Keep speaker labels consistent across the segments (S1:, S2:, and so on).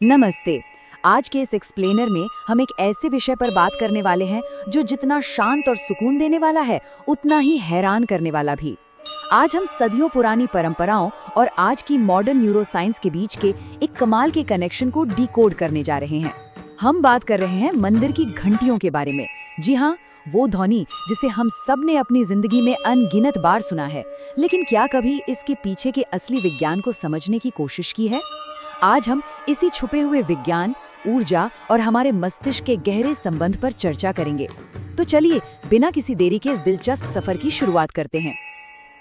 S1: नमस्ते। आज के इस एक्सप्लेनर में हम एक ऐसे विषय पर बात करने वाले हैं जो जितना शांत और सुकून देने वाला है उतना ही हैरान करने वाला भी। आज हम सदियों पुरानी परंपराओं और आज की मॉडर्न न्यूरोसाइंस के बीच के एक कमाल के कनेक्शन को डिकोड करने जा रहे हैं। हम बात कर रहे हैं मंदिर की घंटियों के बारे में। जी हाँ, वो ध्वनि जिसे हम सब ने अपनी जिंदगी में अनगिनत बार सुना है, लेकिन क्या कभी इसके पीछे के असली विज्ञान को समझने की कोशिश की है? आज हम इसी छुपे हुए विज्ञान, ऊर्जा और हमारे मस्तिष्क के गहरे संबंध पर चर्चा करेंगे। तो चलिए बिना किसी देरी के इस दिलचस्प सफर की शुरुआत करते हैं।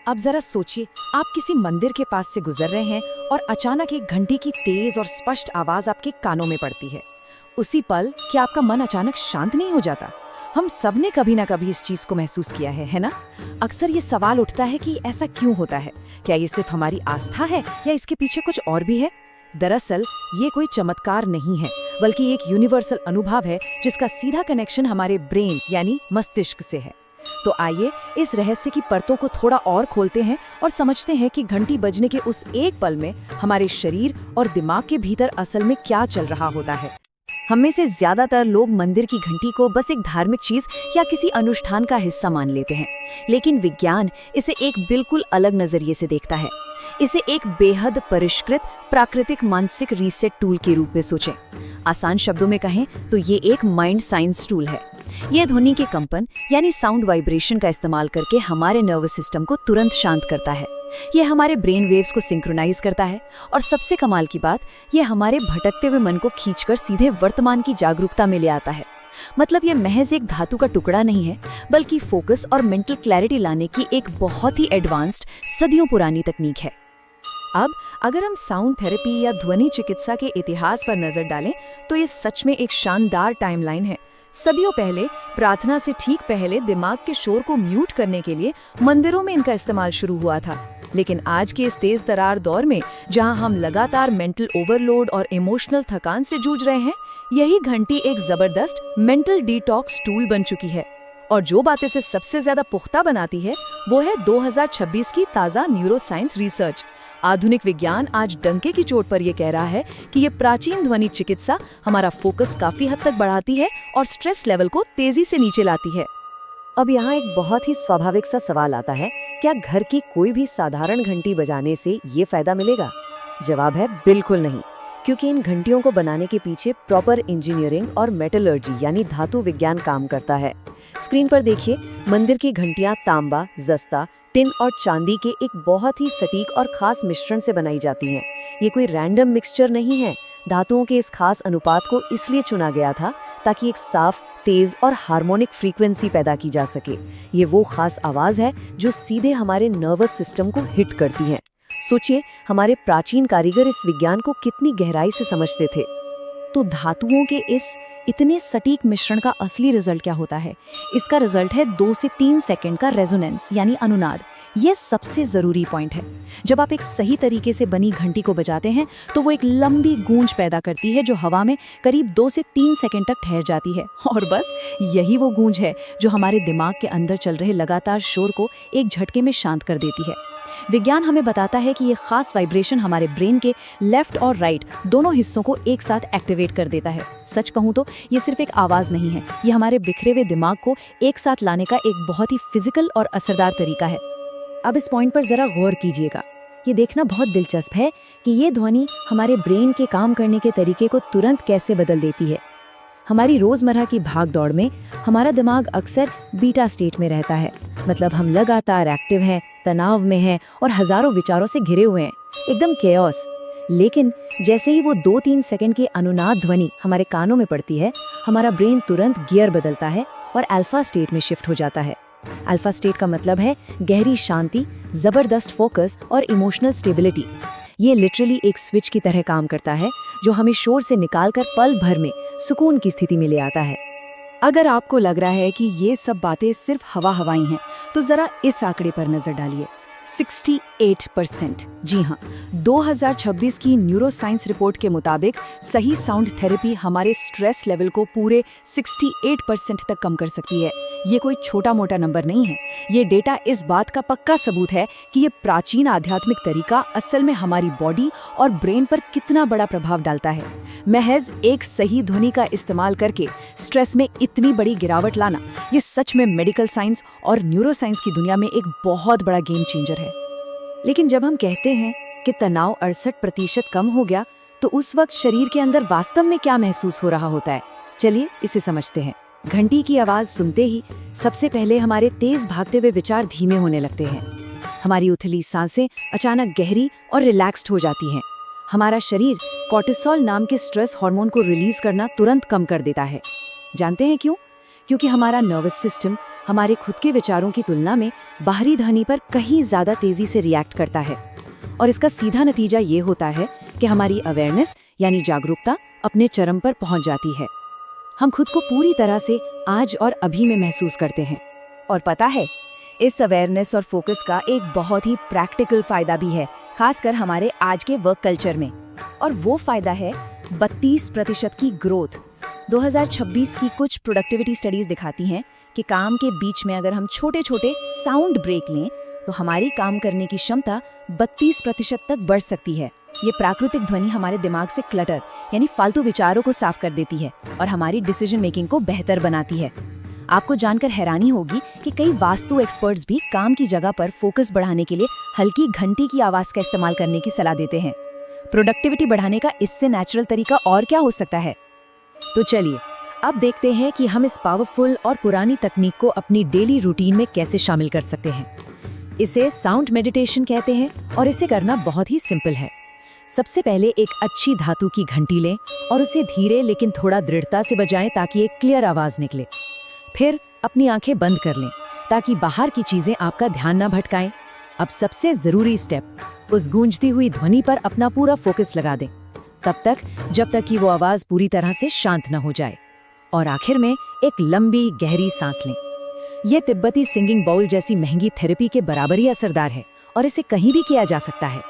S1: अब जरा सोचिए, आप किसी मंदिर के पास से गुजर रहे हैं और अचानक एक घंटी की तेज और स्पष्ट आवाज आपके कानों में पड़ती है। उसी पल क्या आपका मन अचानक शांत नहीं हो जाता? हम सब ने कभी ना कभी इस चीज को महसूस किया है ना? अक्सर ये सवाल उठता है कि ऐसा क्यों होता है? क्या ये सिर्फ हमारी आस्था है या इसके पीछे कुछ और भी है? दरअसल ये कोई चमत्कार नहीं है, बल्कि एक यूनिवर्सल अनुभव है जिसका सीधा कनेक्शन हमारे ब्रेन यानी मस्तिष्क से है। तो आइए इस रहस्य की परतों को थोड़ा और खोलते हैं और समझते हैं कि घंटी बजने के उस एक पल में हमारे शरीर और दिमाग के भीतर असल में क्या चल रहा होता है। हम में से ज्यादातर लोग मंदिर की घंटी को बस एक धार्मिक चीज या किसी अनुष्ठान का हिस्सा मान लेते हैं, लेकिन विज्ञान इसे एक बिल्कुल अलग नजरिए से देखता है। इसे एक बेहद परिष्कृत प्राकृतिक मानसिक रीसेट टूल के रूप में सोचें। आसान शब्दों में कहें तो ये एक माइंड साइंस टूल है। ये ध्वनि के कंपन यानी साउंड वाइब्रेशन का इस्तेमाल करके हमारे नर्वस सिस्टम को तुरंत शांत करता है। ये हमारे ब्रेन वेव्स को सिंक्रोनाइज करता है और सबसे कमाल की बात, ये हमारे भटकते हुए मन को खींचकर सीधे वर्तमान की जागरूकता में ले आता है। मतलब ये महज एक धातु का टुकड़ा नहीं है, बल्कि फोकस और मेंटल क्लैरिटी लाने की एक बहुत ही एडवांस्ड, सदियों पुरानी तकनीक है। अब अगर हम साउंड थेरेपी या ध्वनि चिकित्सा के इतिहास पर नजर डालें तो ये सच में एक शानदार टाइमलाइन है। सदियों पहले, प्रार्थना से ठीक पहले दिमाग के शोर को म्यूट करने के लिए मंदिरों में इनका इस्तेमाल शुरू हुआ था। लेकिन आज के इस तेज तरार दौर में, जहां हम लगातार मेंटल ओवरलोड और इमोशनल थकान से जूझ रहे हैं, यही घंटी एक जबरदस्त मेंटल डिटॉक्स टूल बन चुकी है। और जो बातें इसे सबसे ज्यादा पुख्ता बनाती है वो है 2026 की ताजा न्यूरोसाइंस रिसर्च। आधुनिक विज्ञान आज डंके की चोट पर यह कह रहा है कि ये प्राचीन ध्वनि चिकित्सा हमारा फोकस काफी हद तक बढ़ाती है और स्ट्रेस लेवल को तेजी से नीचे लाती है। अब यहाँ एक बहुत ही स्वाभाविक सा सवाल आता है, क्या घर की कोई भी साधारण घंटी बजाने से ये फायदा मिलेगा? जवाब है बिल्कुल नहीं, क्योंकि इन घंटियों को बनाने के पीछे प्रॉपर इंजीनियरिंग और मेटलर्जी यानी धातु विज्ञान काम करता है। स्क्रीन पर देखिए, मंदिर की घंटियां तांबा, जस्ता, टिन और चांदी के एक बहुत ही सटीक और खास मिश्रण से बनाई जाती हैं। ये कोई रैंडम मिक्सचर नहीं है। धातुओं के इस खास अनुपात को इसलिए चुना गया था ताकि एक साफ, तेज और हार्मोनिक फ्रीक्वेंसी पैदा की जा सके। ये वो खास आवाज है जो सीधे हमारे नर्वस सिस्टम को हिट करती है। सोचिए, हमारे प्राचीन कारीगर इस विज्ञान को कितनी गहराई से समझते थे। तो धातुओं के इस इतने सटीक मिश्रण का असली रिजल्ट क्या होता है? इसका रिजल्ट है 2 से 3 सेकंड का रेजोनेंस यानी अनुनाद। ये सबसे जरूरी पॉइंट है। जब आप एक सही तरीके से बनी घंटी को बजाते हैं तो वो एक लंबी गूंज पैदा करती है जो हवा में करीब 2 से 3 सेकंड तक ठहर जाती है। और बस यही वो गूंज है जो हमारे दिमाग के अंदर चल रहे लगातार शोर को एक झटके में शांत कर देती है। विज्ञान हमें बताता है कि ये खास वाइब्रेशन हमारे ब्रेन के लेफ्ट और राइट दोनों हिस्सों को एक साथ एक्टिवेट कर देता है। सच कहूँ तो ये सिर्फ एक आवाज नहीं है, ये हमारे बिखरे हुए दिमाग को एक साथ लाने का एक बहुत ही फिजिकल और असरदार तरीका है। अब इस पॉइंट पर जरा गौर कीजिएगा। ये देखना बहुत दिलचस्प है कि ये ध्वनि हमारे ब्रेन के काम करने के तरीके को तुरंत कैसे बदल देती है। हमारी रोजमर्रा की भाग दौड़ में हमारा दिमाग अक्सर बीटा स्टेट में रहता है। मतलब हम लगातार एक्टिव हैं, तनाव में हैं और हजारों विचारों से घिरे हुए हैं, एकदम केओस। लेकिन जैसे ही वो 2-3 सेकंड की अनुनाद ध्वनि हमारे कानों में पड़ती है, हमारा ब्रेन तुरंत गियर बदलता है और अल्फा स्टेट में शिफ्ट हो जाता है। अल्फा स्टेट का मतलब है गहरी शांति, जबरदस्त फोकस और इमोशनल स्टेबिलिटी। ये लिटरली एक स्विच की तरह काम करता है जो हमें शोर से निकालकर पल भर में सुकून की स्थिति में ले आता है। अगर आपको लग रहा है कि ये सब बातें सिर्फ हवा हवाई हैं, तो जरा इस आंकड़े पर नजर डालिए। 68%। जी हाँ, 2026 की न्यूरोसाइंस रिपोर्ट के मुताबिक सही साउंड थेरेपी हमारे स्ट्रेस लेवल को पूरे 68% तक कम कर सकती है। ये कोई छोटा मोटा नंबर नहीं है। ये डेटा इस बात का पक्का सबूत है कि ये प्राचीन आध्यात्मिक तरीका असल में हमारी बॉडी और ब्रेन पर कितना बड़ा प्रभाव डालता है। महज एक सही ध्वनि का इस्तेमाल करके स्ट्रेस में इतनी बड़ी गिरावट लाना, ये सच में मेडिकल साइंस और न्यूरोसाइंस की दुनिया में एक बहुत बड़ा गेम चेंजर है। लेकिन जब हम कहते हैं कि तनाव 68% कम हो गया, तो उस वक्त शरीर के अंदर वास्तव में क्या महसूस हो रहा होता है? चलिए इसे समझते हैं। घंटी की आवाज सुनते ही सबसे पहले हमारे तेज भागते हुए विचार धीमे होने लगते हैं। हमारी उथली सांसें अचानक गहरी और रिलैक्स्ड हो जाती हैं। हमारा शरीर कॉर्टिसोल नाम के स्ट्रेस हार्मोन को रिलीज करना तुरंत कम कर देता है। जानते हैं क्यों? क्योंकि हमारा नर्वस सिस्टम हमारे खुद के विचारों की तुलना में बाहरी ध्वनि पर कहीं ज्यादा तेजी से रिएक्ट करता है। और इसका सीधा नतीजा ये होता है कि हमारी अवेयरनेस यानी जागरूकता अपने चरम पर पहुंच जाती है। हम खुद को पूरी तरह से आज और अभी में महसूस करते हैं। और पता है, इस अवेयरनेस और फोकस का एक बहुत ही प्रैक्टिकल फायदा भी है, खासकर हमारे आज के वर्क कल्चर में। और वो फायदा है 32% की ग्रोथ। 2026 की कुछ प्रोडक्टिविटी स्टडीज दिखाती हैं कि काम के बीच में अगर हम छोटे छोटे साउंड ब्रेक लें तो हमारी काम करने की क्षमता 32% तक बढ़ सकती है। ये प्राकृतिक ध्वनि हमारे दिमाग से क्लटर यानी फालतू विचारों को साफ कर देती है और हमारी डिसीजन मेकिंग को बेहतर बनाती है। आपको जानकर हैरानी होगी कि कई वास्तु एक्सपर्ट्स भी काम की जगह पर फोकस बढ़ाने के लिए हल्की घंटी की आवाज का इस्तेमाल करने की सलाह देते हैं। प्रोडक्टिविटी बढ़ाने का इससे नेचुरल तरीका और क्या हो सकता है? तो चलिए अब देखते हैं कि हम इस पावरफुल और पुरानी तकनीक को अपनी डेली रूटीन में कैसे शामिल कर सकते हैं। इसे साउंड मेडिटेशन कहते हैं और इसे करना बहुत ही सिंपल है। सबसे पहले एक अच्छी धातु की घंटी लें और उसे धीरे लेकिन थोड़ा दृढ़ता से बजाएं ताकि एक क्लियर आवाज निकले। फिर अपनी आंखें बंद कर लें ताकि बाहर की चीजें आपका ध्यान न भटकाएं। अब सबसे जरूरी स्टेप, उस गूंजती हुई ध्वनि पर अपना पूरा फोकस लगा दें, तब तक जब तक कि वो आवाज पूरी तरह से शांत न हो जाए। और आखिर में एक लंबी गहरी सांस लें। यह तिब्बती सिंगिंग बाउल जैसी महंगी थेरेपी के बराबर ही असरदार है और इसे कहीं भी किया जा सकता है।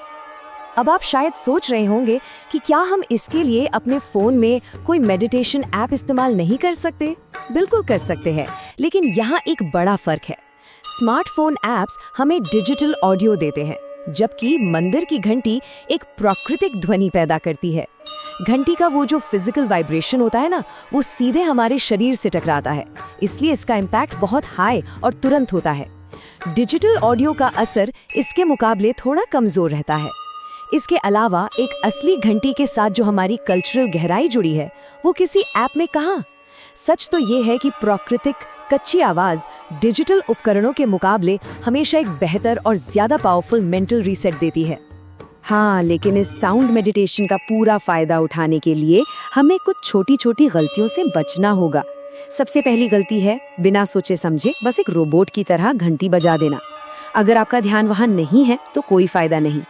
S1: अब आप शायद सोच रहे होंगे कि क्या हम इसके लिए अपने फोन में कोई मेडिटेशन ऐप इस्तेमाल नहीं कर सकते? बिल्कुल कर सकते हैं, लेकिन यहाँ एक बड़ा फर्क है। स्मार्टफोन ऐप्स हमें डिजिटल ऑडियो देते हैं, जबकि मंदिर की घंटी एक प्राकृतिक ध्वनि पैदा करती है। घंटी का वो जो फिजिकल वाइब्रेशन होता है ना, वो सीधे हमारे शरीर से टकराता है, इसलिए इसका इम्पैक्ट बहुत हाई और तुरंत होता है। डिजिटल ऑडियो का असर इसके मुकाबले थोड़ा कमजोर रहता है। इसके अलावा एक असली घंटी के साथ जो हमारी कल्चरल गहराई जुड़ी है, वो किसी ऐप में कहाँ। सच तो ये है कि प्राकृतिक कच्ची आवाज डिजिटल उपकरणों के मुकाबले हमेशा एक बेहतर और ज्यादा पावरफुल मेंटल रीसेट देती है। हाँ, लेकिन इस साउंड मेडिटेशन का पूरा फायदा उठाने के लिए हमें कुछ छोटी छोटी गलतियों से बचना होगा। सबसे पहली गलती है बिना सोचे समझे बस एक रोबोट की तरह घंटी बजा देना। अगर आपका ध्यान वहां नहीं है तो कोई फायदा नहीं।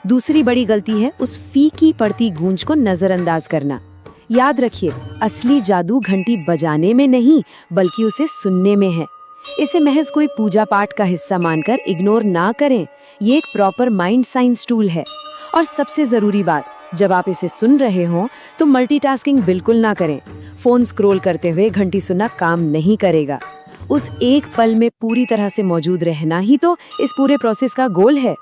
S1: दूसरी बड़ी गलती है उस फीकी पड़ती गूंज को नजरअंदाज करना। याद रखिए, असली जादू घंटी बजाने में नहीं बल्कि उसे सुनने में है। इसे महज कोई पूजा पाठ का हिस्सा मानकर इग्नोर ना करें। ये एक प्रॉपर माइंड साइंस टूल है। और सबसे जरूरी बात, जब आप इसे सुन रहे हो तो मल्टीटास्किंग बिल्कुल ना करें। फोन स्क्रॉल करते हुए घंटी सुनना काम नहीं करेगा। उस एक पल में पूरी तरह से मौजूद रहना ही तो इस पूरे प्रोसेस का गोल है।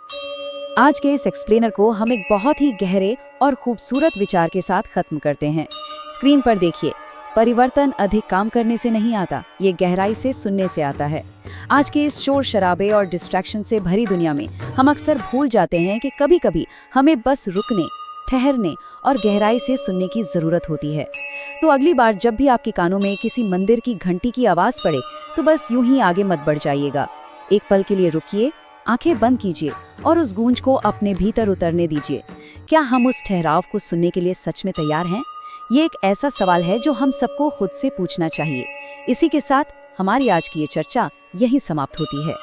S1: आज के इस एक्सप्लेनर को हम एक बहुत ही गहरे और खूबसूरत विचार के साथ खत्म करते हैं। स्क्रीन पर देखिए, परिवर्तन अधिक काम करने से नहीं आता, ये गहराई से सुनने से आता है। आज के इस शोर शराबे और डिस्ट्रैक्शन से भरी दुनिया में हम अक्सर भूल जाते हैं कि कभी कभी हमें बस रुकने, ठहरने और गहराई से सुनने की जरूरत होती है। तो अगली बार जब भी आपके कानों में किसी मंदिर की घंटी की आवाज पड़े तो बस यूं ही आगे मत बढ़ जाइएगा। एक पल के लिए रुकिए, आंखें बंद कीजिए और उस गूंज को अपने भीतर उतरने दीजिए। क्या हम उस ठहराव को सुनने के लिए सच में तैयार हैं? ये एक ऐसा सवाल है जो हम सबको खुद से पूछना चाहिए। इसी के साथ हमारी आज की ये चर्चा यहीं समाप्त होती है।